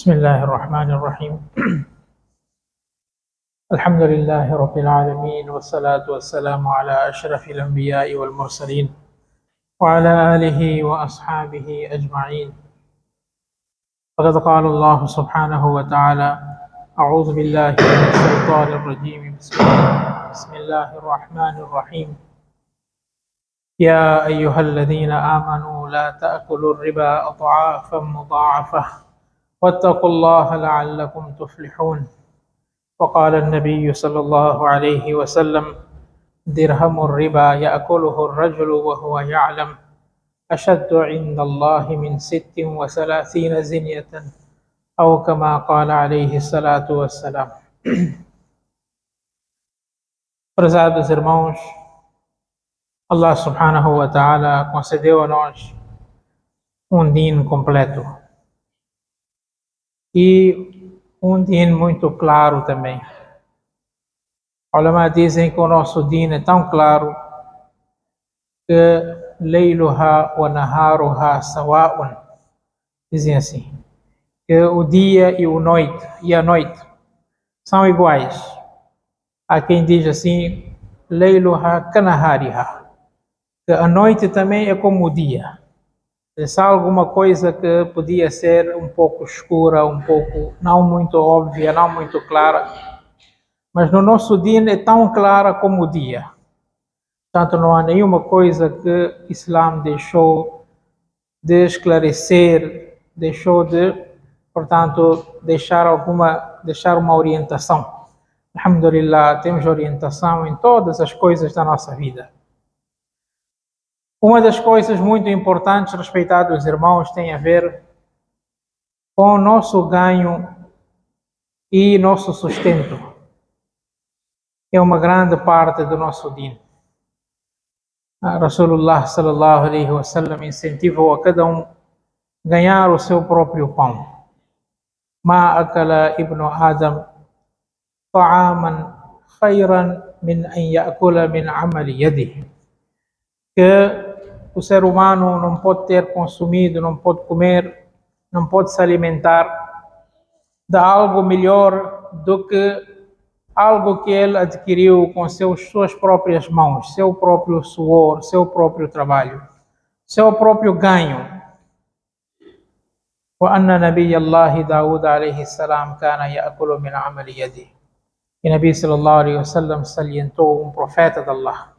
بسم الله الرحمن الرحيم الحمد لله رب العالمين والصلاة والسلام على أشرف الأنبياء والمرسلين وعلى آله وأصحابه أجمعين. فقد قال الله سبحانه وتعالى: أعوذ بالله من الشيطان الرجيم. بسم الله الرحمن الرحيم. يا أيها الذين آمنوا لا تأكلوا الربا أضعافا مضاعفة واتقوا الله لعلكم تفلحون. وقال النبي صلى الله عليه وسلم: درهم الربا يأكله الرجل وهو يعلم أشد عند الله من 36 زنية أو كما قال عليه الصلاة والسلام. Prezados irmãos, Allah subhanahu wa ta'ala concedeu a nós din completo e din muito claro também. Ulama dizem que o nosso din é tão claro que leiluha wa naharuha sawa'un. Dizem assim, que o dia e a noite são iguais. Há quem diz assim, leiluha kanahariha, que a noite também é como o dia. Se há alguma coisa que podia ser um pouco escura, um pouco não muito óbvia, não muito clara, mas no nosso din é tão clara como o dia. Portanto, não há nenhuma coisa que o Islã deixou de esclarecer, deixou de, portanto, deixar uma orientação. Alhamdulillah, temos orientação em todas as coisas da nossa vida. Uma das coisas muito importantes, respeitados irmãos, tem a ver com o nosso ganho e nosso sustento. É uma grande parte do nosso din. Rasulullah sallallahu alaihi wasallam incentivou a cada ganhar o seu próprio pão. Ma akala ibnu Adam ta'aman khayran min an ya'kula min amali yadihi. Que o ser humano não pode ter consumido, não pode comer, não pode se alimentar de algo melhor do que algo que ele adquiriu com suas próprias mãos, seu próprio suor, seu próprio trabalho, seu próprio ganho. وأن نبي الله داود عليه السلام كان يأكل من عمل يده. E Nabi sallallahu alaihi wasallam salientou profeta de Allah,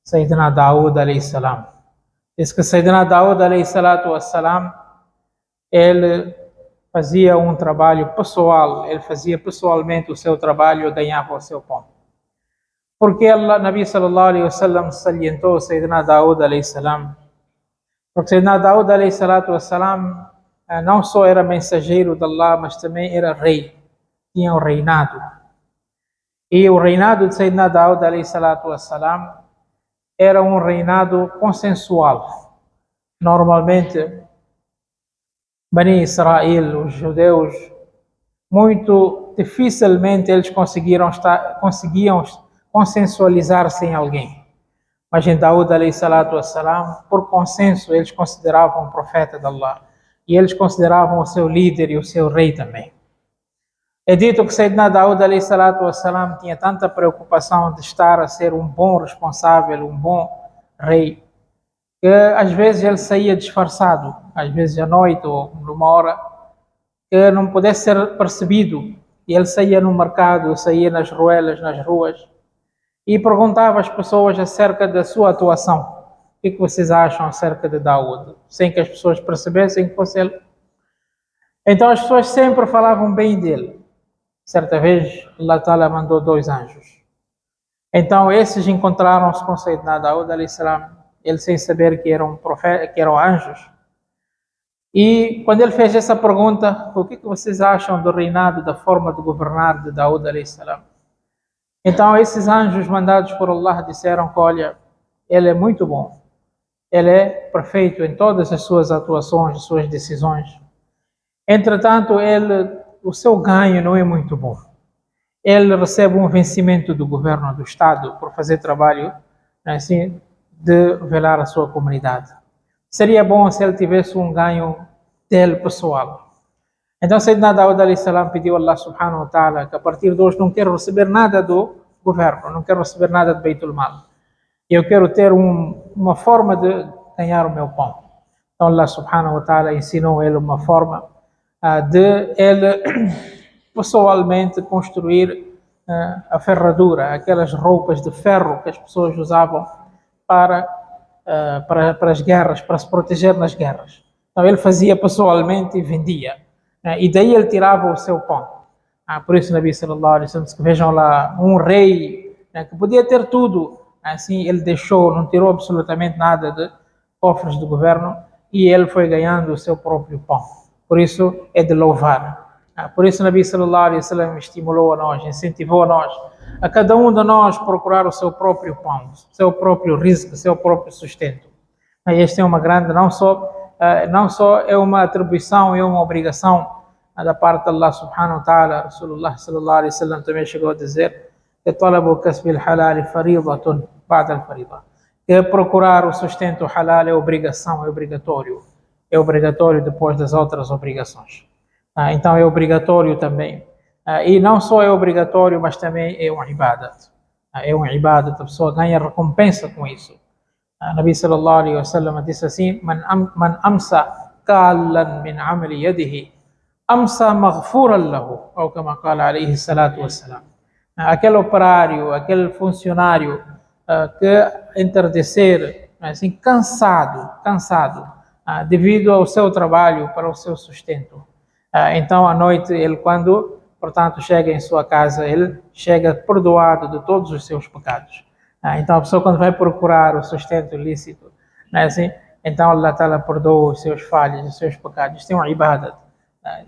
Sayyidina Daud alaihi salam. Diz que Sayyidina Daud alaihi salatu wassalam, ele fazia trabalho pessoal, ele fazia pessoalmente o seu trabalho e ganhava o seu pão. Porque Allah, Nabi sallallahu alaihi wasallam salientou Sayyidina Daud alaihi salam? Porque Sayyidina Daud alaihi salatu wassalam não só era mensageiro de Allah, mas também era rei, tinha um reinado. E o reinado de Sayyidina Daud alaihi salatu wassalam era um reinado consensual. Normalmente, Bani Israel, os judeus, muito dificilmente eles conseguiam consensualizar-se em alguém. Mas em Daud alaihi salatu wassalam, por consenso, eles consideravam o profeta de Allah. E eles consideravam o seu líder e o seu rei também. É dito que Sayyidina Daud alaihi salatu wassalam tinha tanta preocupação de estar a ser um bom responsável, um bom rei, que às vezes ele saía disfarçado, às vezes à noite ou numa hora que não pudesse ser percebido. E ele saía no mercado, saía nas ruelas, nas ruas, e perguntava às pessoas acerca da sua atuação. O que vocês acham acerca de Daud? Sem que as pessoas percebessem que fosse ele. Então as pessoas sempre falavam bem dele. Certa vez, Allah Ta'ala mandou 2 anjos. Então esses encontraram-se com Sayyidina Daud alaihi salam, ele sem saber que eram anjos. E quando ele fez essa pergunta, o que vocês acham do reinado, da forma de governar de Daud alaihi salam? Então esses anjos mandados por Allah disseram que, olha, ele é muito bom. Ele é perfeito em todas as suas atuações, as suas decisões. Entretanto, o seu ganho não é muito bom. Ele recebe um vencimento do governo do Estado por fazer trabalho, assim, de velar a sua comunidade. Seria bom se ele tivesse um ganho dele pessoal. Então Sayyidina Daud alayhi salam pediu a Allah subhanahu wa ta'ala que a partir de hoje não quero receber nada do governo, não quero receber nada de Beitul Mal. Eu quero ter uma forma de ganhar o meu pão. Então Allah subhanahu wa ta'ala ensinou ele uma forma de ele pessoalmente construir a ferradura, aquelas roupas de ferro que as pessoas usavam para as guerras, para se proteger nas guerras. Então ele fazia pessoalmente e vendia. E daí ele tirava o seu pão. Por isso o Nabi sallallahu alaihi wasallam, que vejam lá, um rei que podia ter tudo, assim ele deixou, não tirou absolutamente nada de cofres do governo e ele foi ganhando o seu próprio pão. Por isso é de louvar. Por isso o Nabi sallallahu alaihi wasallam estimulou a nós, incentivou a nós, a cada um de nós procurar o seu próprio pão, o seu próprio risco, o seu próprio sustento. Este é uma grande, não só é uma atribuição, é uma obrigação da parte de Allah subhanahu wa ta'ala. Rasulullah sallallahu alaihi wasallam também chegou a dizer que talabu kasbil halal faridatun ba'da al-farida, que procurar o sustento halal é obrigação, é obrigatório depois das outras obrigações. Então é obrigatório também. E não só é obrigatório, mas também é um ibadat. É um ibadat, a pessoa ganha recompensa com isso. Nabi sallallahu alaihi wasallam disse assim: Man amsa kallan min amali yadihi, amsa maghfuran lahu, ou como qala alaihi salatu wassalam. Aquele operário, aquele funcionário que entardecer, assim, cansado, devido ao seu trabalho, para o seu sustento. Então, à noite, ele quando, portanto, chega em sua casa, ele chega perdoado de todos os seus pecados. Então, a pessoa quando vai procurar o sustento ilícito, assim, então Allah Ta'ala perdoa os seus falhos, os seus pecados. Isto é um ibadat.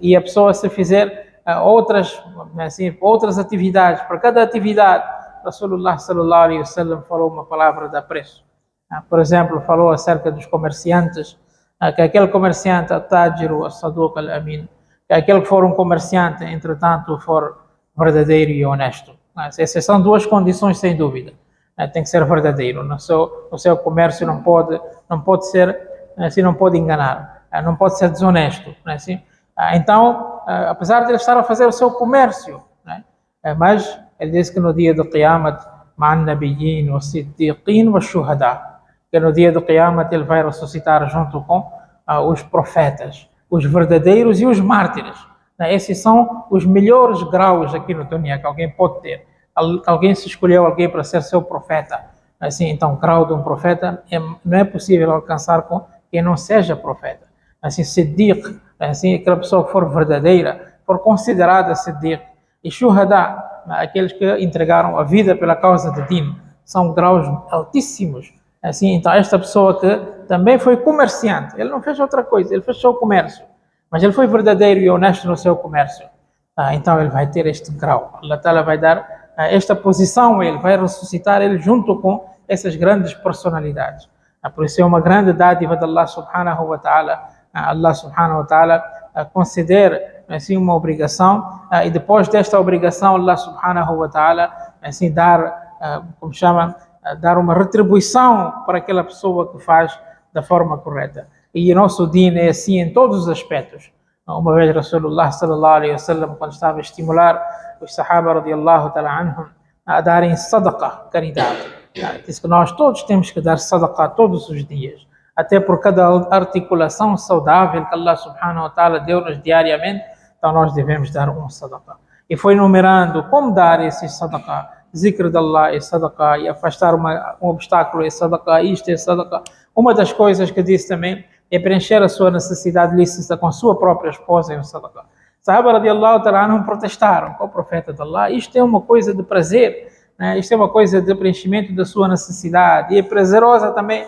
E a pessoa, se fizer outras atividades, para cada atividade, Rasulullah sallallahu alaihi wasallam falou uma palavra de apreço. Por exemplo, falou acerca dos comerciantes, que aquele comerciante, at-tajiru, as-saduq al-amin, que aquele que for um comerciante, entretanto, for verdadeiro e honesto. Essas são duas condições, sem dúvida. Tem que ser verdadeiro. No seu comércio não pode ser, assim, não pode enganar, não pode ser desonesto. Assim. Então, apesar de ele estar a fazer o seu comércio, mas ele diz que no dia do Qiyamah, ma'an nabiyyin wa siddiqin wa shuhada, que no dia do Qiyamah ele vai ressuscitar junto com os profetas, os verdadeiros e os mártires. Esses são os melhores graus aqui no dunya que alguém pode ter. Alguém se escolheu alguém para ser seu profeta. Assim, então, o grau de um profeta não é possível alcançar com quem não seja profeta. Assim, Siddiq, assim, aquela pessoa que for verdadeira, for considerada Siddiq. E Shuhada, aqueles que entregaram a vida pela causa de Din, são graus altíssimos. Assim, então, esta pessoa que também foi comerciante, ele não fez outra coisa, ele fez só o comércio, mas ele foi verdadeiro e honesto no seu comércio. Então, ele vai ter este grau. Allah Ta'ala vai dar esta posição, ele vai ressuscitar ele junto com essas grandes personalidades. Por isso é uma grande dádiva de Allah subhanahu wa ta'ala. Allah subhanahu wa ta'ala conceder assim uma obrigação e depois desta obrigação Allah subhanahu wa ta'ala assim dar, dar uma retribuição para aquela pessoa que faz da forma correta. E o nosso din é assim em todos os aspectos. Uma vez Rasulullah sallallahu alaihi wasallam, quando estava a estimular os sahaba radiyallahu ta'ala anhum a darem sadaqa, caridade, diz que nós todos temos que dar sadaqa todos os dias, até por cada articulação saudável que Allah subhanahu wa ta'ala deu-nos diariamente, então nós devemos dar um sadaqa. E foi numerando como dar esse sadaqa. Zikr de Allah é sadaqa, e afastar um obstáculo é sadaqa, isto é sadaqa. Uma das coisas que disse também é preencher a sua necessidade lícita com a sua própria esposa em um sadaqa. Sahaba radiallahu ta'ala anhum protestaram com o profeta de Allah: isto é uma coisa de prazer, isto é uma coisa de preenchimento da sua necessidade, e é prazerosa também.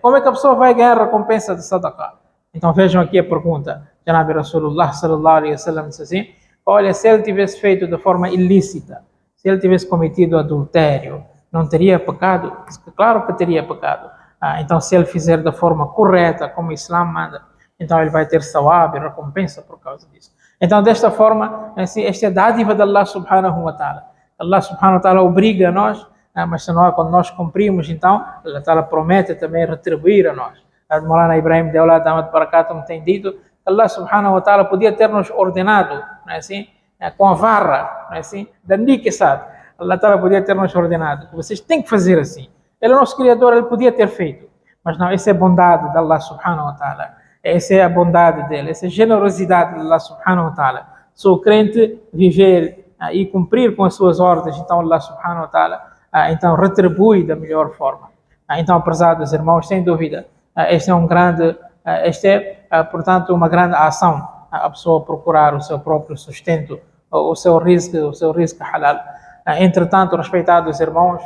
Como é que a pessoa vai ganhar a recompensa de sadaqa? Então vejam aqui a pergunta. Janabi Rasulullah sallallahu alaihi wasallam disse assim: olha, se ele tivesse feito de forma ilícita, se ele tivesse cometido adultério, não teria pecado? Claro que teria pecado. Então, se ele fizer da forma correta, como o Islã manda, então ele vai ter sawab e recompensa por causa disso. Então, desta forma, assim, esta é a dádiva de Allah subhanahu wa ta'ala. Allah subhanahu wa ta'ala obriga a nós, mas quando nós cumprimos, então, Allah ta'ala promete também retribuir a nós. Maulana Ibrahim Deola Damat Barakatum tem dito Allah subhanahu wa ta'ala podia ter nos ordenado, não é assim? Com a varra, não é assim? Da niqueçade. Allah ta'ala podia ter nos ordenado. Vocês têm que fazer assim. Ele é o nosso Criador, ele podia ter feito. Mas não, essa é a bondade de Allah subhanahu wa ta'ala. Essa é a bondade dele, essa é a generosidade de Allah subhanahu wa ta'ala. Se o crente viver e cumprir com as suas ordens, então Allah subhanahu wa ta'ala então retribui da melhor forma. Então, prezados irmãos, sem dúvida, este é portanto, uma grande ação, a pessoa procurar o seu próprio sustento, o seu risco halal. Entretanto, respeitados irmãos,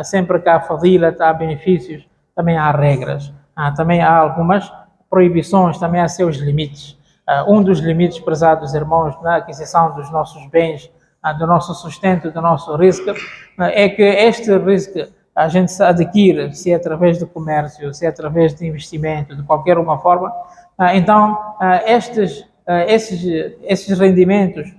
sempre que há fadila, há benefícios, também há regras, também há algumas proibições, também há seus limites. Um dos limites, prezados irmãos, na aquisição dos nossos bens, do nosso sustento, do nosso risco, é que este risco a gente se adquire, se é através do comércio, se é através de investimento, de qualquer uma forma, então esses rendimentos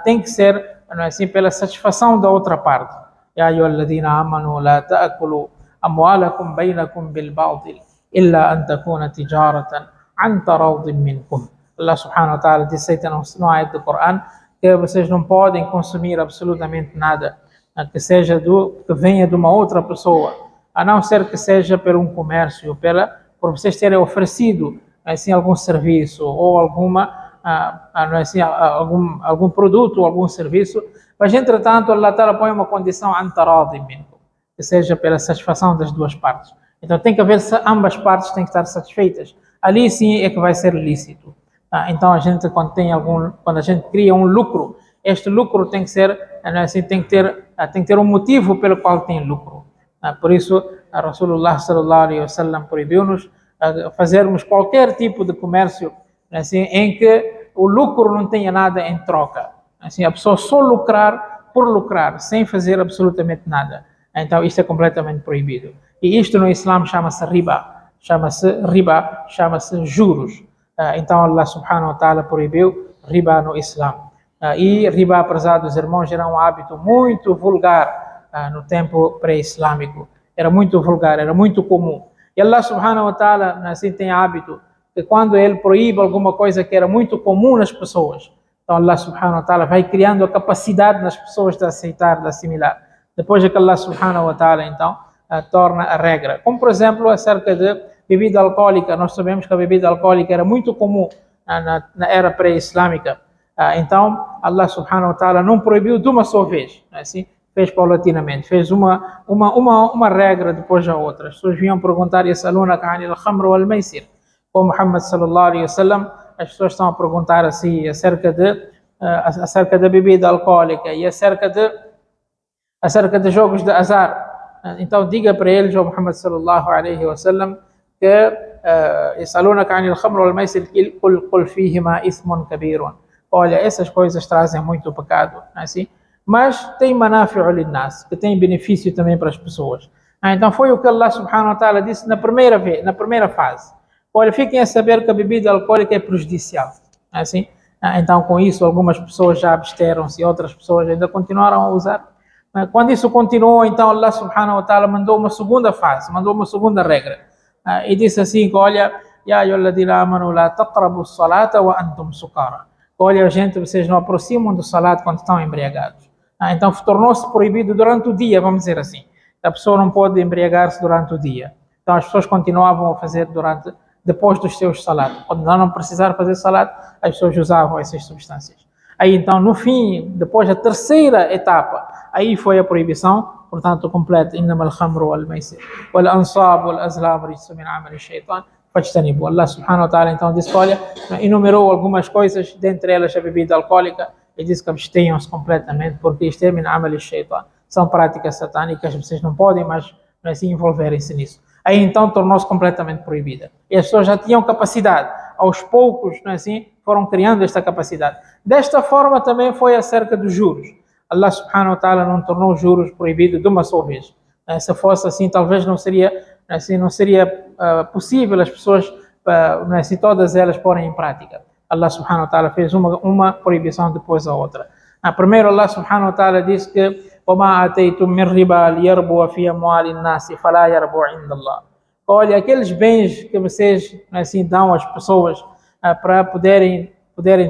têm que ser, não é assim, pela satisfação da outra parte. Ya ayyuhalladhina amanu la ta'kulu amwalakum bainakum bil batil illa an takuna tijaratan an taradin minkum. Allah subhanahu wa ta'ala disse no ayat do Coran que vocês não podem consumir absolutamente nada que venha de uma outra pessoa, a não ser que seja por um comércio, por vocês terem oferecido assim algum serviço ou algum produto ou algum serviço, mas entretanto Allah Ta'ala põe uma condição antaradim minkum, que seja pela satisfação das duas partes. Então tem que haver, ambas partes têm que estar satisfeitas. Ali sim é que vai ser lícito. Então a gente quando a gente cria um lucro, este lucro tem que ser, assim, tem que ter um motivo pelo qual tem lucro. Por isso, a Rasulullah sallallahu alaihi wasallam proibiu-nos fazermos qualquer tipo de comércio, assim, em que o lucro não tenha nada em troca. Assim, a pessoa só lucrar por lucrar, sem fazer absolutamente nada. Então isto é completamente proibido. E isto no Islã chama-se riba, chama-se juros. Então Allah subhanahu wa ta'ala proibiu riba no Islã. E riba, prezados irmãos, era um hábito muito vulgar no tempo pré-islâmico. Era muito vulgar, era muito comum. E Allah subhanahu wa ta'ala assim tem hábito que quando ele proíbe alguma coisa que era muito comum nas pessoas, então Allah subhanahu wa ta'ala vai criando a capacidade nas pessoas de aceitar, de assimilar. Depois é que Allah subhanahu wa ta'ala então torna a regra. Como por exemplo acerca de bebida alcoólica, nós sabemos que a bebida alcoólica era muito comum na era pré-islâmica. Então Allah subhanahu wa ta'ala não proibiu de uma só vez, assim, fez paulatinamente, fez uma regra depois da outra. As pessoas vinham perguntar, yasalunaka anil khamr wal maisir, com Muhammad sallallahu alaihi wasallam, as pessoas estão a perguntar assim acerca da bebida alcoólica e acerca de jogos de azar. Então diga para eles, o Muhammad sallallahu alaihi wasallam, que yasalunaka anil khamr wal maisir qul fihima ithmun kabirun. Olha, essas coisas trazem muito pecado, assim, mas tem manafi'u linnas, que tem benefício também para as pessoas. Então foi o que Allah subhanahu wa ta'ala disse na primeira fase. Olha, fiquem a saber que a bebida alcoólica é prejudicial, assim. Então com isso algumas pessoas já absteram-se e outras pessoas ainda continuaram a usar. Quando isso continuou, então Allah subhanahu wa ta'ala mandou uma segunda fase, mandou uma segunda regra. E disse assim, olha, ya ayyuhalladhina amanu la taqrabu as-salata wa antum sukara. Olha, gente, vocês não aproximam do salat quando estão embriagados. Então tornou-se proibido durante o dia, vamos dizer assim. A pessoa não pode embriagar-se durante o dia. Então as pessoas continuavam a fazer depois dos seus salat. Quando não precisar fazer salat, as pessoas usavam essas substâncias. Aí então, no fim, depois da terceira etapa, aí foi a proibição, portanto, completa. Innamal khamru wal maisir wal ansab wal azlam rijsun min amali shaytan. Allah subhanahu wa ta'ala então disse, olha, enumerou algumas coisas, dentre elas a bebida alcoólica, e disse que abstenham-se completamente, porque isto é min amali shaitan, são práticas satânicas, vocês não podem mais assim envolverem-se nisso. Aí então tornou-se completamente proibida. E as pessoas já tinham capacidade, aos poucos, não é assim, foram criando esta capacidade. Desta forma também foi acerca dos juros. Allah subhanahu wa ta'ala não tornou os juros proibidos de uma só vez. Se fosse assim, talvez não seria possível as pessoas, assim, todas elas porem em prática. Allah subhanahu wa ta'ala fez uma proibição depois da outra. Primeiro Allah subhanahu wa ta'ala diz que وَمَا أَتَيْتُم مِّن رِّبًا لِيَرْبُوَ فِي أَمْوَالِ النَّاسِ فَلَا يَرْبُو عِندَ اللَّهِ. Olha, aqueles bens que vocês assim dão às pessoas, para poderem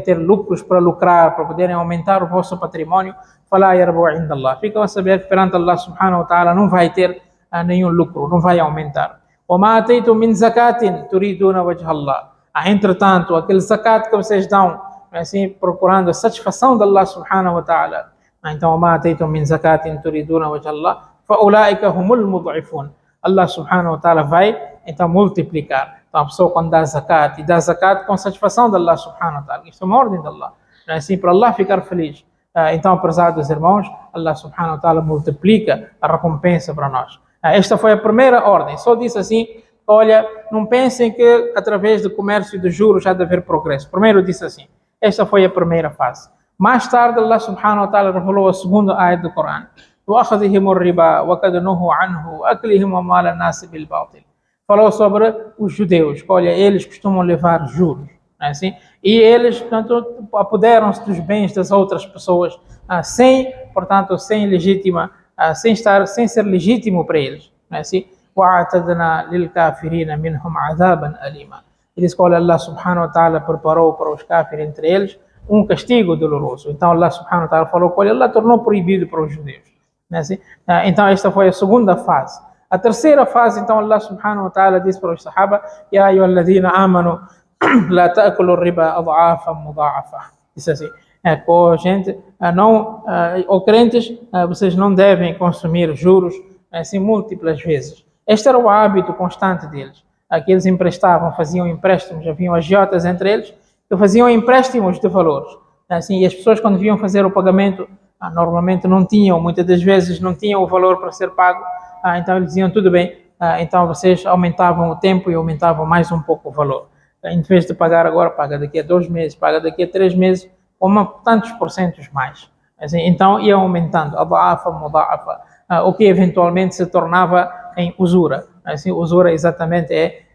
ter lucros, para lucrar, para poderem aumentar o vosso patrimônio, فَلَا يَرْبُوا عِنْدَ اللَّهِ. Ficam a saber que perante Allah subhanahu wa ta'ala não vai ter nenhum lucro, não vai aumentar. وَمَا أَتَيْتُم مِّن زَكَاةٍ تُرِيدُونَ وَجْهَ اللَّهِ. Entretanto, aquele zakat que vocês dão, assim, procurando a satisfação de Allah subhanahu wa ta'ala, então, وَمَا أَتَيْتُم مِّن زَكَاةٍ تُرِيدُونَ وَجْهَ اللَّهِ فَأُولَٰئِكَ هُمُ الْمُضْعِفُونَ. Allah subhanahu wa ta'ala vai, então, multiplicar. Então, a pessoa quando dá zakat, e dá zakat com satisfação de Allah subhanahu wa ta'ala. Isto é uma ordem de Allah. Não é assim, para Allah ficar feliz. Então, prezados irmãos, Allah subhanahu wa ta'ala multiplica a recompensa para nós. Esta foi a primeira ordem. Só disse assim, olha, não pensem que através do comércio de juros há de haver progresso. Primeiro disse assim. Esta foi a primeira fase. Mais tarde, Allah subhanahu wa ta'ala revelou a segunda ayat do Corão. وَأَخَذِهِمُ الرِّبَا وَقَدْ نُهُوا عَنْهُ وَأَكْلِهِمْ أَمْوَالَ النَّاسِ بِالْبَاطِلِ. Falou sobre os judeus, que olha, eles costumam levar juros, não é assim? E eles, portanto, apoderam-se dos bens das outras pessoas sem ser legítimo para eles, não é assim? وَأَعْتَدْنَا لِلْكَافِرِينَ مِنْهُمْ عَذَابًا أَلِيمًا. Eles que olha, Allah subhanahu wa ta'ala preparou para os kafir entre eles um castigo doloroso. Então Allah subhanahu wa ta'ala falou que olha, Allah tornou proibido para os judeus. Não é assim? Então esta foi a segunda fase. A terceira fase, então Allah subhanahu wa ta'ala disse para os sahaba: Ya ayyuhalladhina amanu la ta'kulu riba adha'afan mudha'afa. Disse assim, gente, ou crentes, vocês não devem consumir juros assim múltiplas vezes. Este era o hábito constante deles. Aqueles emprestavam, faziam empréstimos, haviam agiotas entre eles, que faziam empréstimos de valores. Assim, e as pessoas quando vinham fazer o pagamento, normalmente não tinham, muitas das vezes não tinham o valor para ser pago, então eles diziam, tudo bem, então vocês aumentavam o tempo e aumentavam mais um pouco o valor. Em vez de pagar agora, paga daqui a 2 meses, paga daqui a 3 meses, tantos porcentos mais. Assim, então ia aumentando, adha'afa, mudha'afa, o que eventualmente se tornava em usura. Assim, usura exatamente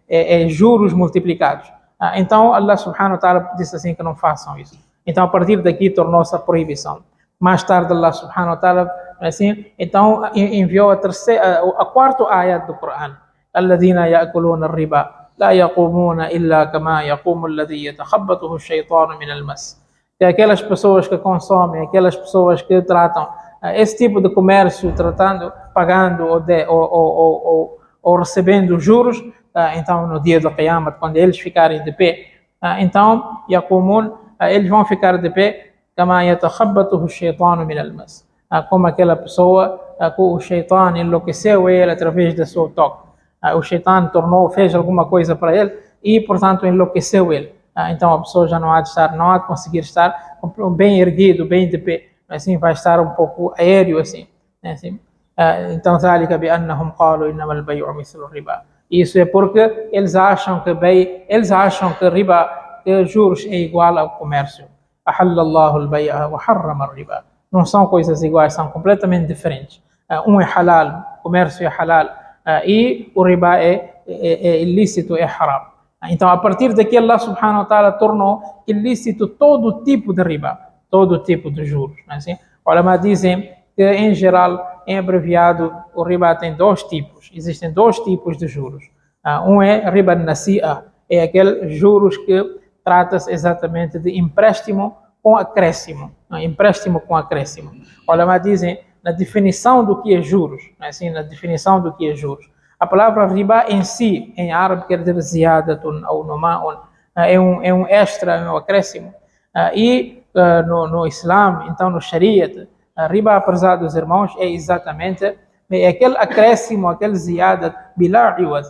é juros multiplicados. Então Allah subhanahu wa ta'ala disse assim que não façam isso. Então a partir daqui tornou-se a proibição. Mais tarde Allah subhanahu wa ta'ala assim, então enviou a quarta ayat do Corão. Alladhina ya'kuluna ar-riba la yaqumuna illa kama yaqumu alladhi yatakhabbathu ash-shaytanu min al-mas. Que aquelas pessoas que consomem, aquelas pessoas que tratam esse tipo de comércio, pagando ou recebendo juros, então no dia do Qiyamah, quando eles ficarem de pé, então yaqumun, eles vão ficar de pé كما يتخبطه الشيطان من المس, como aquela pessoa que o shaitan enlouqueceu ele através do seu toque. O shaitan fez alguma coisa para ele e, portanto, enlouqueceu ele. Então a pessoa já não há de conseguir estar bem erguido, bem de pé. Assim vai estar um pouco aéreo assim. Então ذلك بأنهم قالوا إنما البيع مثل الربا. Isso é porque eles acham que riba, que juros é igual ao comércio. Ahallallahu al-bay'a wa harrama ar-riba. Não são coisas iguais, são completamente diferentes. Um é halal, o comércio é halal, e o riba é ilícito, é haram. Então, a partir daqui, Allah subhanahu wa ta'ala tornou ilícito todo tipo de riba, todo tipo de juros. Não é assim? Os ulama dizem que, em geral, em abreviado, o riba tem 2 tipos. Existem 2 tipos de juros. Um é riba nasi'a, é aquele juros que trata-se exatamente de empréstimo com acréscimo. Empréstimo com acréscimo. Os ulama dizem, na definição do que é juros, assim, na definição do que é juros, a palavra riba em si, em árabe, quer dizer ziyadatun ou numa'un, é um extra, é um acréscimo. E no Islã, então no Shariat, a riba, apesar dos irmãos, é exatamente aquele acréscimo, aquele ziyadat bila iwad,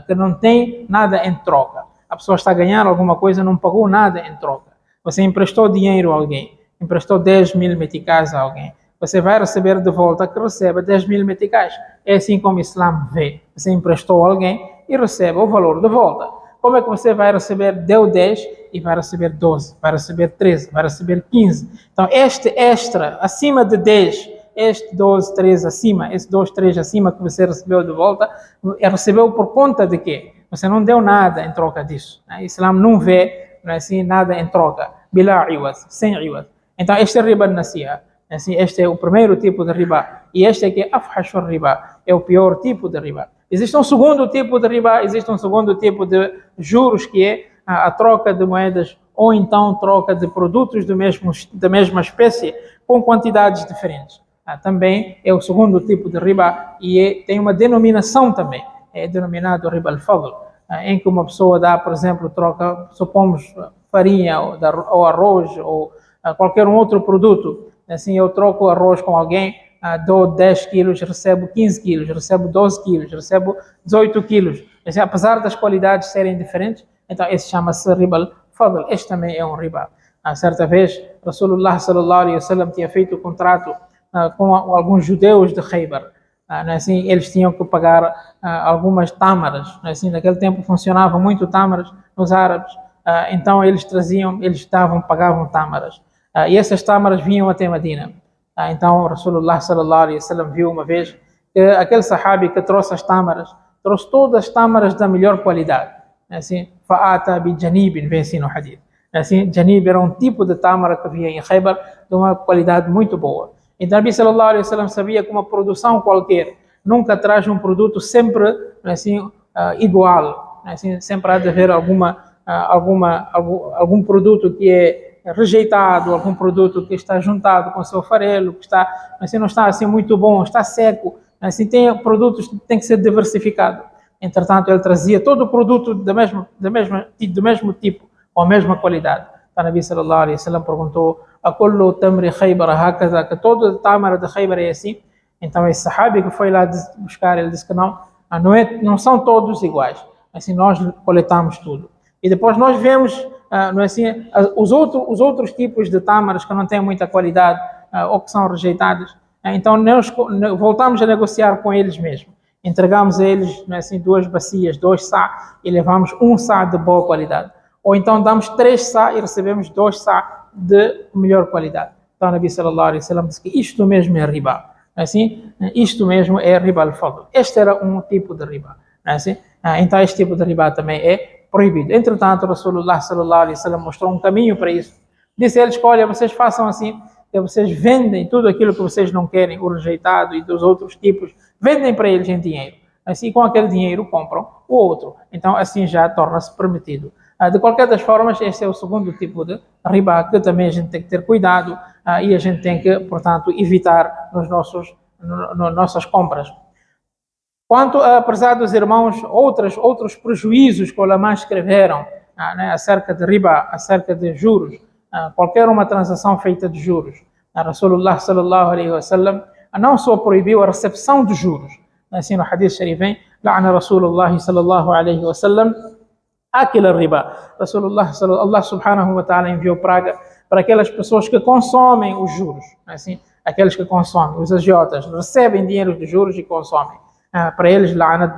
que não tem nada em troca. A pessoa está ganhando alguma coisa, não pagou nada em troca. Você emprestou dinheiro a alguém, emprestou 10 mil meticais a alguém. Você vai receber de volta que receba 10 mil meticais. É assim como o Islã vê. Você emprestou a alguém e recebe o valor de volta. Como é que você vai receber? Deu 10 e vai receber 12, vai receber 13, vai receber 15. Então, este extra, acima de 10, este 12, 13 acima, esse 2, 3 acima que você recebeu de volta, recebeu por conta de quê? Você não deu nada em troca disso. O Islã não vê, não é assim, nada em troca. Bila iwad, sem iwad. Então, este é riba nasi'a. Assim, este é o primeiro tipo de riba. E este aqui é afhashur riba. É o pior tipo de riba. Existe um segundo tipo de riba, existe um segundo tipo de juros que é a troca de moedas ou então troca de produtos da mesma espécie com quantidades diferentes. Também é o segundo tipo de riba e tem uma denominação também, é denominado riba al-fadl, em que uma pessoa dá, por exemplo, troca, supomos, farinha ou arroz ou qualquer outro produto. Assim, eu troco arroz com alguém, dou 10 quilos, recebo 15 quilos, recebo 12 quilos, recebo 18 quilos. Assim, apesar das qualidades serem diferentes, então esse chama-se riba al-fadl. Este também é um riba. Certa vez, Rasulullah sallallahu alaihi wasallam tinha feito um contrato com alguns judeus de Khaybar. Assim, eles tinham que pagar algumas tâmaras. Assim, naquele tempo funcionava muito tâmaras nos árabes. Então eles pagavam tâmaras. E essas tâmaras vinham até Medina. Então Rasulullah sallallahu alaihi wasallam viu uma vez que aquele sahabi que trouxe as tâmaras, trouxe todas as tâmaras da melhor qualidade. Assim, fa'ata bi janibin, vem assim no hadith. Assim, janib era um tipo de tâmara que havia em Khaybar de uma qualidade muito boa. Então, Nabi sallallahu alaihi wasallam sabia que uma produção qualquer nunca traz um produto sempre assim, igual. Assim, sempre há de haver algum produto que é rejeitado, algum produto que está juntado com o seu farelo, que está, assim, não está assim muito bom, está seco. Assim, tem produtos que têm que ser diversificados. Entretanto, ele trazia todo o produto do mesmo tipo, ou a mesma qualidade. Então, Nabi sallallahu alaihi wasallam perguntou: a kullu tamri Khaybar hakaza, que todo tâmara de Khaybar é assim? Então esse sahabi que foi lá buscar, ele disse que não são todos iguais. Assim, nós coletamos tudo. E depois nós vemos, não é assim, os outros tipos de tâmaras que não têm muita qualidade ou que são rejeitados. Então nós voltamos a negociar com eles mesmo. Entregamos a eles, não é assim, 2 bacias, 2 sá, e levamos 1 sá de boa qualidade. Ou então damos 3 sá e recebemos 2 sá de melhor qualidade. Então, o Nabi sallallahu alaihi wasallam disse que isto mesmo é riba. Assim, isto mesmo é riba al-fadl. Este era um tipo de riba. Assim, então, este tipo de riba também é proibido. Entretanto, Rasulullah sallallahu alaihi wasallam mostrou um caminho para isso. Disse a eles: olha, vocês façam assim, que vocês vendem tudo aquilo que vocês não querem, o rejeitado e dos outros tipos, vendem para eles em dinheiro. Assim, com aquele dinheiro compram o outro. Então, assim já torna-se permitido. De qualquer das formas, este é o segundo tipo de riba que também a gente tem que ter cuidado e a gente tem que, portanto, evitar nas nossas compras. Quanto a, prezados irmãos, outros prejuízos que os ulama escreveram acerca de riba, acerca de juros, qualquer uma transação feita de juros. Rasulullah sallallahu alaihi wasallam não só proibiu a recepção de juros, assim no hadith sharif vem: la'ana Rasulullah sallallahu alaihi wasallam aquela riba. Allah subhanahu wa ta'ala enviou praga para aquelas pessoas que consomem os juros. Assim, aqueles que consomem, os agiotas, recebem dinheiro de juros e consomem. Para eles, la'anat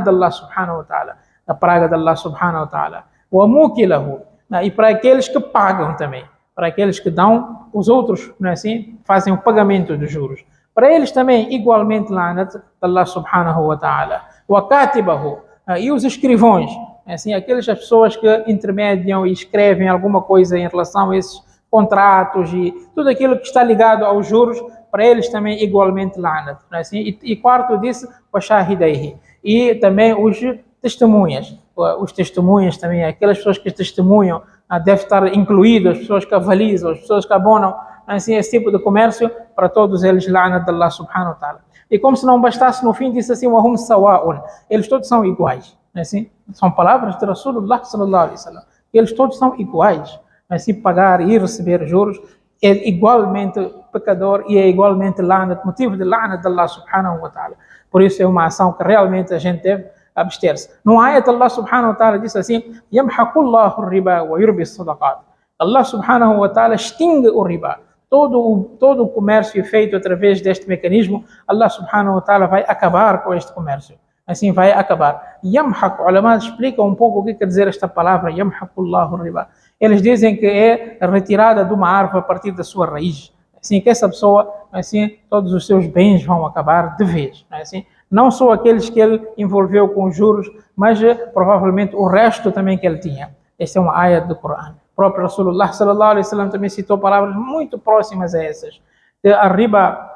de Allah subhanahu wa ta'ala, a praga de Allah subhanahu wa ta'ala. Wa mukilahu, e para aqueles que pagam também, para aqueles que dão, os outros, não é assim, fazem o pagamento dos juros. Para eles também, igualmente, la'anat de Allah subhanahu wa ta'ala. Wa katibahu, e os escrivões, assim, aquelas pessoas que intermediam e escrevem alguma coisa em relação a esses contratos e tudo aquilo que está ligado aos juros, para eles também igualmente la'nat. Assim, e quarto disso, o shahidaihi, e também os testemunhas. Os testemunhas também, aquelas pessoas que testemunham, deve estar incluído, as pessoas que avalizam, as pessoas que abonam, assim, esse tipo de comércio, para todos eles la'nat de Allah subhanahu wa ta'ala. E como se não bastasse, no fim disse assim: wahum sawa'un, eles todos são iguais. Assim, são palavras de Rasulullah sallallahu alaihi wasallam. Eles todos são iguais. Assim, pagar e receber juros é igualmente pecador e é igualmente la'nat, motivo de la'nat de Allah subhanahu wa ta'ala. Por isso é uma ação que realmente a gente deve abster-se. No ayat Allah subhanahu wa ta'ala diz assim: yamhaqullahu riba wa yurbi sadaqat. Allah subhanahu wa ta'ala extingue o riba. Todo o comércio feito através deste mecanismo, Allah subhanahu wa ta'ala vai acabar com este comércio. Assim vai acabar. Yamhaq, ulama explica um pouco o que quer dizer esta palavra, yamhaqullahu riba. Eles dizem que é retirada de uma árvore a partir da sua raiz. Assim, que essa pessoa, assim, todos os seus bens vão acabar de vez. Assim, não só aqueles que ele envolveu com juros, mas provavelmente o resto também que ele tinha. Esta é uma ayat do Corão. O próprio Rasulullah sallallahu alaihi wasallam também citou palavras muito próximas a essas. A riba,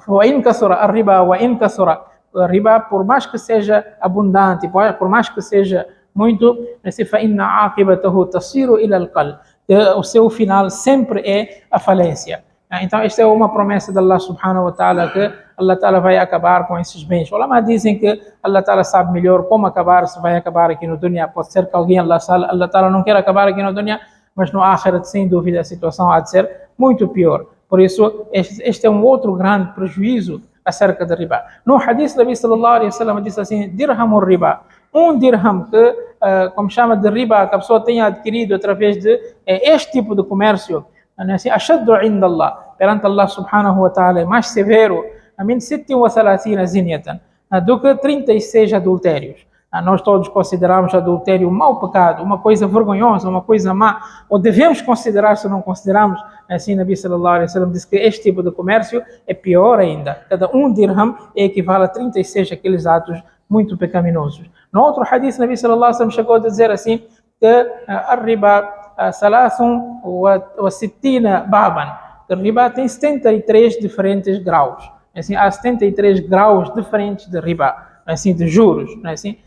وإن كثر الربا وإن كثر o riba, por mais que seja abundante, por mais que seja muito, فَإِنَّ عَاقِبَتَهُ تَصِيرُ إِلَى الْقَلْبِ, o seu final sempre é a falência. Então esta é uma promessa de Allah subhanahu wa ta'ala, que Allah ta'ala vai acabar com esses bens. Os ulama dizem que Allah ta'ala sabe melhor como acabar, se vai acabar aqui no dunya. Pode ser que alguém, Allah ta'ala não quer acabar aqui no dunya, mas no akhirat, sem dúvida, a situação há de ser muito pior. Por isso, este é um outro grande prejuízo acerca de riba. No hadith, Nabi sallallahu alaihi wasallam disse assim: dirham riba, dirham que, como chama de riba, que a pessoa tenha adquirido através de este tipo de comércio, assim, ashaddu inda Allah, perante Allah subhanahu wa ta'ala, é mais severo, min 36 zinyatan, do que 36 adultérios. Nós todos consideramos adultério um mau pecado, uma coisa vergonhosa, uma coisa má, ou devemos considerar, se não consideramos. Assim, Nabi sallallahu alaihi wasallam disse que este tipo de comércio é pior ainda. Cada dirham equivale a 36 aqueles atos muito pecaminosos. No outro hadith, Nabi sallallahu alaihi wasallam chegou a dizer assim, que a riba salasun wa sittina baban, que a riba tem 73 diferentes graus. Assim, há 73 graus diferentes de riba, assim, de juros, assim.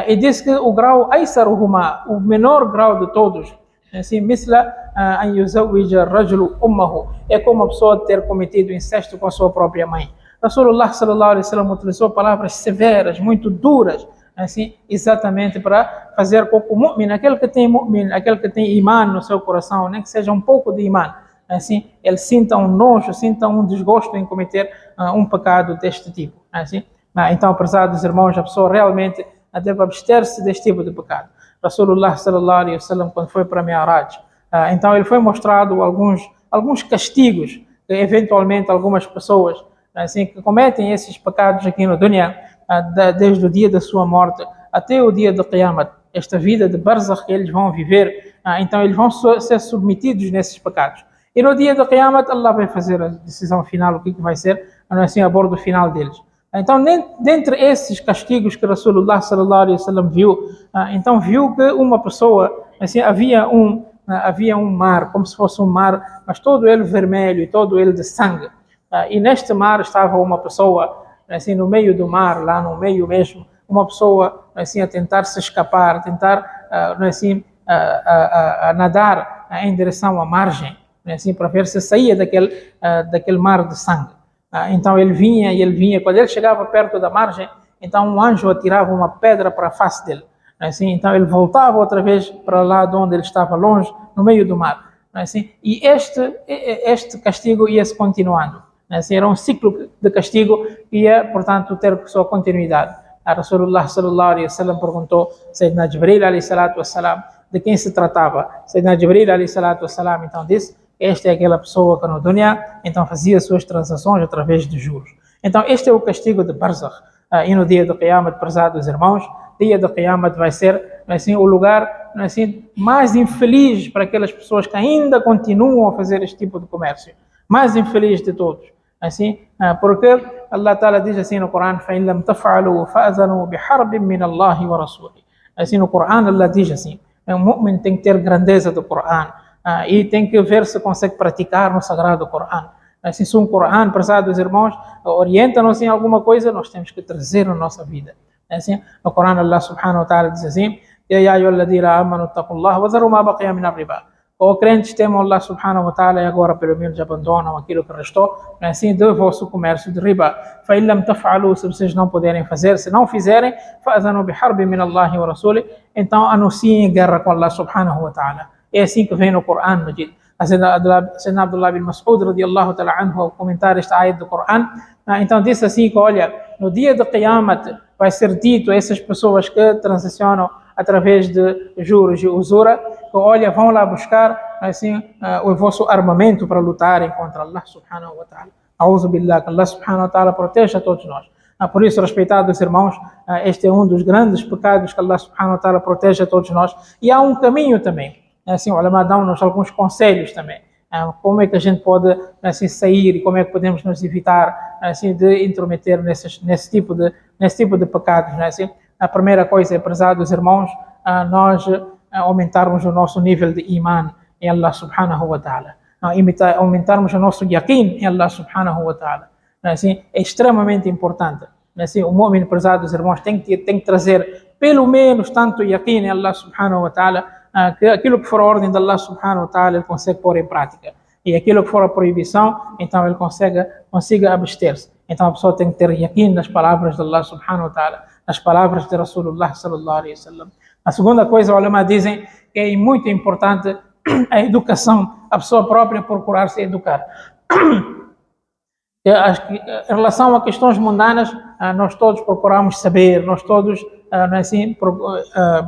E diz que o grau aisaruhuma, o menor grau de todos, assim, misla an yuzawwija rajulu ummahu, é como a pessoa ter cometido incesto com a sua própria mãe. Rasulullah sallallahu alaihi wasallam utilizou palavras severas, muito duras, assim, exatamente para fazer com que o mu'min, aquele que tem iman no seu coração, nem que seja um pouco de iman, assim, ele sinta um nojo, sinta um desgosto em cometer um pecado deste tipo, assim. Então, prezados irmãos, a pessoa realmente deve abster-se deste tipo de pecado. Rasulullah sallallahu alaihi wasallam, quando foi para Mi'raj, então ele foi mostrado alguns castigos que eventualmente algumas pessoas, assim, que cometem esses pecados aqui no dunya, desde o dia da sua morte até o dia do Qiyamah, esta vida de barzakh que eles vão viver, então eles vão ser submetidos nesses pecados. E no dia do Qiyamah, Allah vai fazer a decisão final, o que vai ser, assim, a bordo final deles. Então, dentre esses castigos que Rasulullah sallallahu alaihi wasallam viu, então viu que uma pessoa, assim, havia um mar, como se fosse um mar, mas todo ele vermelho e todo ele de sangue. E neste mar estava uma pessoa, assim, no meio do mar, lá no meio mesmo, uma pessoa, assim, a tentar se escapar, a tentar, assim, a nadar em direção à margem, assim, para ver se saía daquele mar de sangue. Então ele vinha, quando ele chegava perto da margem, então um anjo atirava uma pedra para a face dele, assim, então ele voltava outra vez para lá de onde ele estava, longe, no meio do mar, assim, e este castigo ia se continuando, assim, era um ciclo de castigo que ia, portanto, ter sua continuidade. A Rasulullah sallallahu alaihi wasallam perguntou a Sayyidina Jibril alaihi salatu wassalam de quem se tratava. Sayyidina Jibril alaihi salatu wassalam então disse: esta é aquela pessoa que no dunya, então fazia suas transações através de juros. Então este é o castigo de barzakh. E no dia do Qiyamah, prezados irmãos, dia do Qiyamah vai ser, assim, o lugar, assim, mais infeliz para aquelas pessoas que ainda continuam a fazer este tipo de comércio. Mais infeliz de todos. Assim, porque Allah Ta'ala diz assim no Corão: فَإِنْ لَمْ تَفْعَلُوا فَأَذَنُوا بِحَرْبٍ مِّنَ اللَّهِ وَرَسُولِهِ. Assim no Corão Allah diz assim: o mu'min tem que ter grandeza do Corão. E tem que ver se consegue praticar no Sagrado Corão. Assim, se um Corão, prezados irmãos, orienta-nos em alguma coisa, nós temos que trazer na nossa vida. Assim, no Corão Allah subhanahu wa ta'ala diz assim: Ya ayyuhalladhina amanu taqullaha wa dharu ma baqiya min ar-riba. Ó crentes, temam Allah subhanahu wa ta'ala e agora pelo menos abandonam aquilo que restou, assim, do vosso comércio de riba. فَإِنْ لَمْ تَفْعَلُوا, se vocês não puderem fazer, se não fizerem, فَأَذَنُوا بِحَرْبٍ مِّنَ اللَّهِ وَرَسُولِهِ, então anunciem guerra com Allah subhanahu wa ta'ala. É assim que vem no Corão Majid. Sayyidina Abdullah bin Mas'ud radiyallahu ta'ala anhu, ao comentar esta ayat do Corão, então disse assim que, olha, no dia do Qiyamah vai ser dito a essas pessoas que transacionam através de juros e usura, que, olha, vão lá buscar, assim, o vosso armamento para lutarem contra Allah subhanahu wa ta'ala. A'udhu billah, que Allah subhanahu wa ta'ala proteja todos nós. Por isso, respeitados irmãos, este é um dos grandes pecados, que Allah subhanahu wa ta'ala proteja todos nós. E há um caminho também. Assim, o ulama dá-nos alguns conselhos também. Como é que a gente pode, assim, sair, e como é que podemos nos evitar, assim, de intrometer nesse tipo de pecados, não é assim? A primeira coisa é, prezados irmãos, nós aumentarmos o nosso nível de iman em Allah subhanahu wa ta'ala. Aumentarmos o nosso yaqeen em Allah subhanahu wa ta'ala. Assim, é extremamente importante. assim, o mu'min, prezados irmãos, tem que trazer pelo menos tanto yaqeen em Allah subhanahu wa ta'ala, que aquilo que for a ordem de Allah subhanahu wa ta'ala ele consegue pôr em prática. E aquilo que for a proibição, então ele consiga abster-se. Então a pessoa tem que ter yaqeen nas palavras de Allah subhanahu wa ta'ala, nas palavras de Rasulullah sallallahu alaihi wasallam. A segunda coisa, os ulama dizem que é muito importante a educação, a pessoa própria procurar se educar. Em relação a questões mundanas, nós todos procuramos saber, nós todos assim,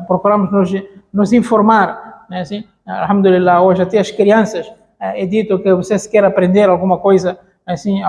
procuramos nos informar. Não é assim? Alhamdulillah, hoje até as crianças é dito que você se quer aprender alguma coisa, assim,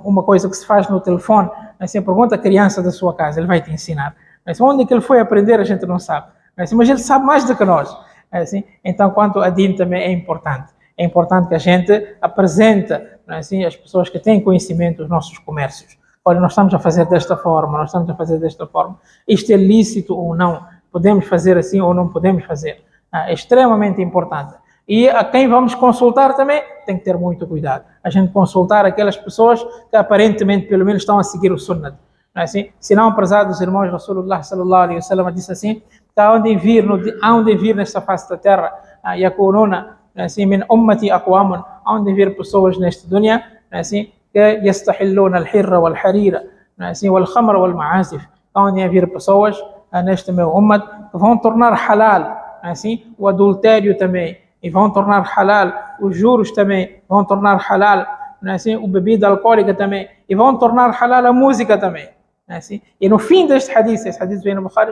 uma coisa que se faz no telefone, assim, pergunta a criança da sua casa, ele vai te ensinar. Assim, onde é que ele foi aprender a gente não sabe. Assim, mas ele sabe mais do que nós. Assim, então, quanto a din também é importante. É importante que a gente apresente, assim, as pessoas que têm conhecimento os nossos comércios. Olha, nós estamos a fazer desta forma, nós estamos a fazer desta forma. Isto é lícito ou não? Podemos fazer assim ou não podemos fazer? É extremamente importante. E a quem vamos consultar também tem que ter muito cuidado. A gente consultar aquelas pessoas que aparentemente, pelo menos, estão a seguir o sunnah. Não é assim? Se não, prezados irmãos, Rasulullah sallallahu alaihi wasallam disse assim, que há onde vir nesta face da terra, yakununa, assim, min ummati aqwamun, há onde vir pessoas neste dunya, assim, que yastahilluna al-hirra wal-harira, assim, wal-khamra wal-ma'azif, há onde vir pessoas neste meu ummat que vão tornar halal, assim, o adultério também, e vão tornar halal os juros também, vão tornar halal, assim, o bebida alcoólica também, e vão tornar halal a música também. Assim, e no fim deste hadith, esse hadith vem no Bukhari,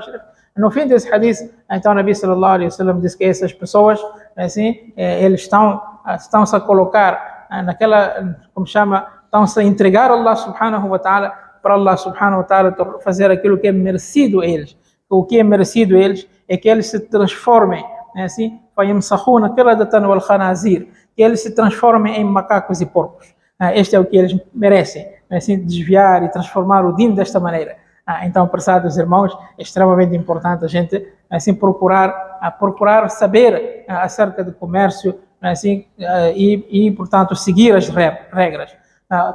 no fim desse hadith, então o Nabi sallallahu alaihi wasallam diz que essas pessoas, assim, eles estão-se a colocar naquela, como chama, estão-se a entregar a Allah subhanahu wa ta'ala, para Allah subhanahu wa ta'ala fazer aquilo que é merecido a eles. O que é merecido a eles é que eles se transformem, assim, que eles se transformem em macacos e porcos. Este é o que eles merecem, assim, desviar e transformar o din desta maneira. Então, prezados irmãos, é extremamente importante a gente assim procurar saber acerca do comércio, assim, portanto, seguir as regras. A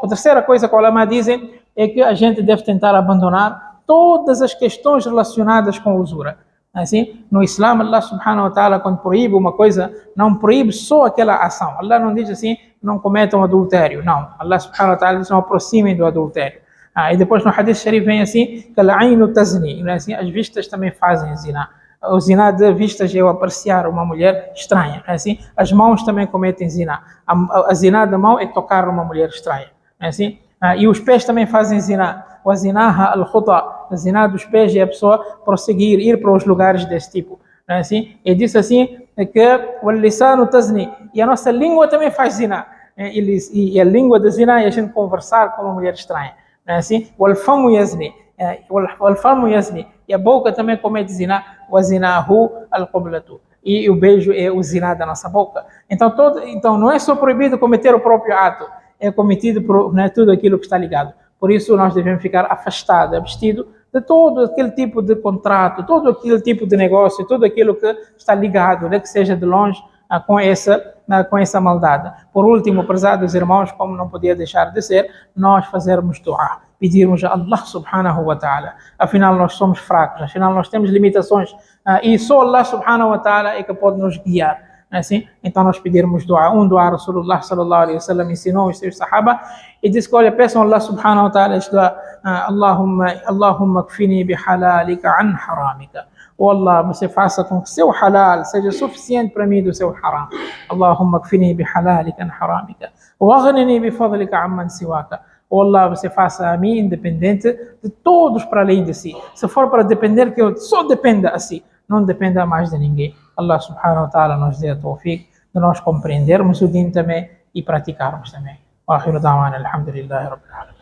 terceira coisa que os ulama dizem é que a gente deve tentar abandonar todas as questões relacionadas com usura. Assim, no Islã, Allah subhanahu wa ta'ala, quando proíbe uma coisa, não proíbe só aquela ação. Allah não diz assim, não cometam adultério. Não. Allah subhanahu wa ta'ala diz, não aproximem do adultério. E depois no hadith sharif vem assim, que al-ainu tazni, assim, as vistas também fazem zina. O zina de vistas é o apreciar uma mulher estranha. Assim, as mãos também cometem zina. A zina da mão é tocar uma mulher estranha. Assim, e os pés também fazem zina. O zinaha al-khuta, a zina dos pés é a pessoa prosseguir, ir para os lugares desse tipo. Assim, e diz assim, que o lisanu tazni, e a nossa língua também faz zina. E a língua da zina é a gente conversar com uma mulher estranha. Assim, o alfamu yazni, e a boca também comete zina, o zinahu al-qiblatu, e o beijo é o zina da nossa boca. Então não é só proibido cometer o próprio ato, é cometido por, né, tudo aquilo que está ligado. Por isso nós devemos ficar afastados, abstidos de todo aquele tipo de contrato, todo aquele tipo de negócio, tudo aquilo que está ligado, né, que seja de longe com essa maldade. Por último, prezados irmãos, como não podia deixar de ser, nós fazermos dua, pedirmos a Allah subhanahu wa ta'ala. Afinal, nós somos fracos, afinal, nós temos limitações, e só Allah subhanahu wa ta'ala é que pode nos guiar. Assim, então nós pedirmos dua. Dua Rasulullah sallallahu alaihi wasallam ensinou os seus sahaba e disse que, olha, peçam Allah subhanahu wa ta'ala este dua, Allahumma kfini bihalalika an haramika. Oh Allah, você faça com que seu halal seja suficiente para mim do seu haram. Allahumma kfini bihalalika an haramika. Waghnini bifadlika amman siwaka. Oh Allah, você faça a mim independente de todos para além de si. Se for para depender, que eu só dependa a si, não dependa mais de ninguém. Allah subhanahu wa ta'ala nos dê a tawfiq de nós compreendermos o din também e praticarmos também. Wa akhiru da'wana alhamdulillahi rabbil alamin.